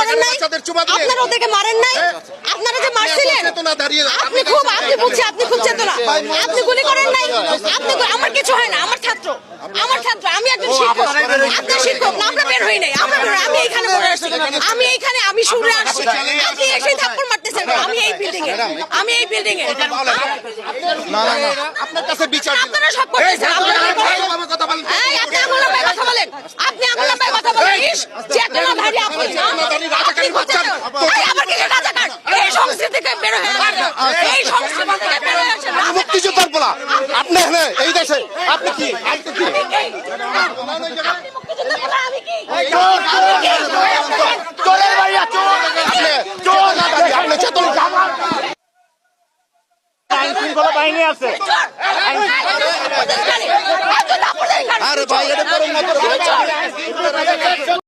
করেন নাই, আপনারা ওদেরকে মারেন নাই, আপনারা যে মারছিলেন আপনি খুব চেতনা, আপনি গুলি করেন নাই, আপনি আমার কিছু হয় না, আমার ছাত্র, আমি একজন শিক্ষক, আপনার শিক্ষক না, আমরা বের হই নাই, আমি এইখানে পড়ে আসছি, আমি শুনে আসছি, আপনি এসে থাপ্পড় মারতেছেন, আমি এই বিল্ডিং এ আপনার কাছে বিচার আপনারা সব করতেছেন, আপনি আঙুল নামায় কথা বলেন, চেতনাধারী আপনি না, আবার কিছু রাজাকার, এই সংস্কৃতি থেকে বের হয়ে আসেন, মুক্তিযোদ্ধার বলা আপনি এই দেশে আপনি কি আইন শৃঙ্খলা বাহিনী আছে। আরে ভাই এটা